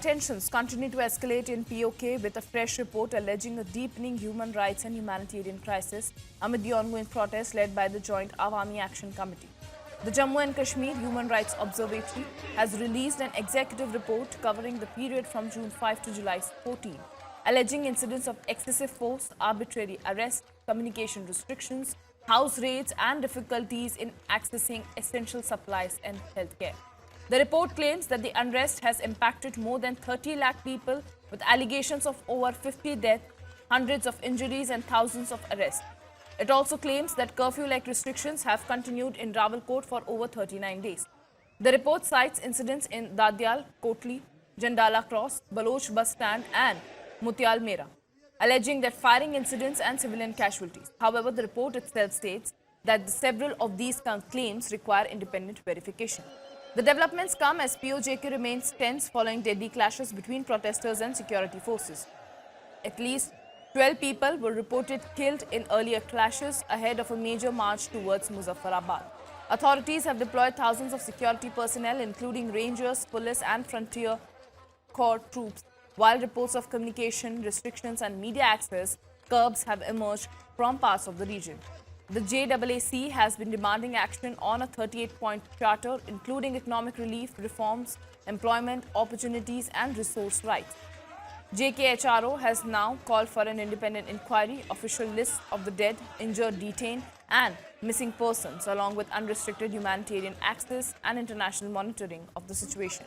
Tensions continue to escalate in POK with a fresh report alleging a deepening human rights and humanitarian crisis amid the ongoing protests led by the Joint Awami Action Committee. The Jammu and Kashmir Human Rights Observatory has released an executive report covering the period from June 5 to July 14, alleging incidents of excessive force, arbitrary arrest, communication restrictions, house raids and difficulties in accessing essential supplies and healthcare. The report claims that the unrest has impacted more than 30 lakh people with allegations of over 50 deaths, hundreds of injuries and thousands of arrests. It also claims that curfew-like restrictions have continued in Rawalkot for over 39 days. The report cites incidents in Dadial, Kotli, Jandala Cross, Baloch bus stand and Mutial Mera, alleging that firing incidents and civilian casualties. However, the report itself states that several of these claims require independent verification. The developments come as POJK remains tense following deadly clashes between protesters and security forces. At least 12 people were reported killed in earlier clashes ahead of a major march towards Muzaffarabad. Authorities have deployed thousands of security personnel, including rangers, police and frontier corps troops, while reports of communication restrictions and media access curbs have emerged from parts of the region. The JAAC has been demanding action on a 38-point charter, including economic relief, reforms, employment opportunities and resource rights. JKHRO has now called for an independent inquiry, official list of the dead, injured, detained and missing persons, along with unrestricted humanitarian access and international monitoring of the situation.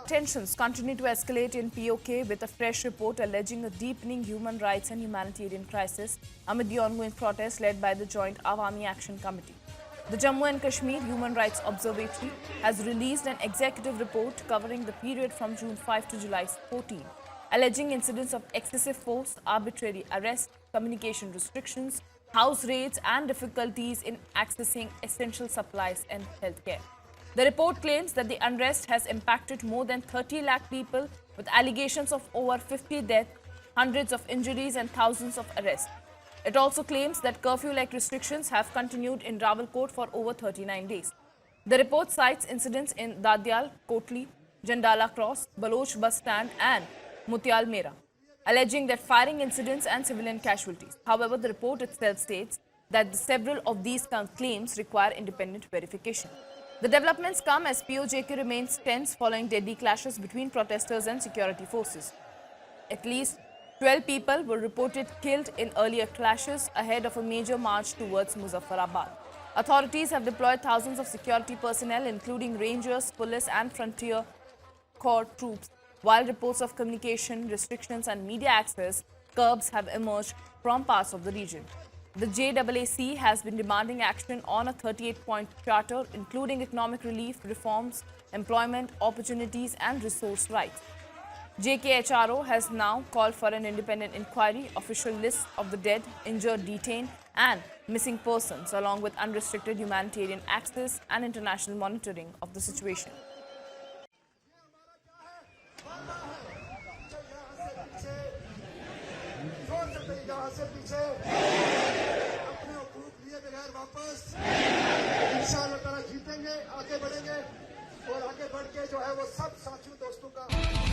Tensions continue to escalate in POK with a fresh report alleging a deepening human rights and humanitarian crisis amid the ongoing protests led by the Joint Awami Action Committee. The Jammu and Kashmir Human Rights Observatory has released an executive report covering the period from June 5 to July 14, alleging incidents of excessive force, arbitrary arrest, communication restrictions, house raids and difficulties in accessing essential supplies and healthcare. The report claims that the unrest has impacted more than 30 lakh people with allegations of over 50 deaths, hundreds of injuries and thousands of arrests. It also claims that curfew-like restrictions have continued in Rawalkot for over 39 days. The report cites incidents in Dadial, Kotli, Jandala Cross, Baloch bus stand and Mutial Mera, alleging that firing incidents and civilian casualties. However, the report itself states that several of these claims require independent verification. The developments come as POJK remains tense following deadly clashes between protesters and security forces. At least 12 people were reported killed in earlier clashes ahead of a major march towards Muzaffarabad. Authorities have deployed thousands of security personnel, including rangers, police and frontier corps troops, while reports of communication restrictions and media access curbs have emerged from parts of the region. The JAAC has been demanding action on a 38-point charter, including economic relief, reforms, employment opportunities and resource rights. JKHRO has now called for an independent inquiry, official list of the dead, injured, detained and missing persons, along with unrestricted humanitarian access and international monitoring of the situation. वापस इंशाअल्लाह ताला जीतेंगे, आगे बढ़ेंगे और आगे बढ़ के जो है वो सब साथियों दोस्तों का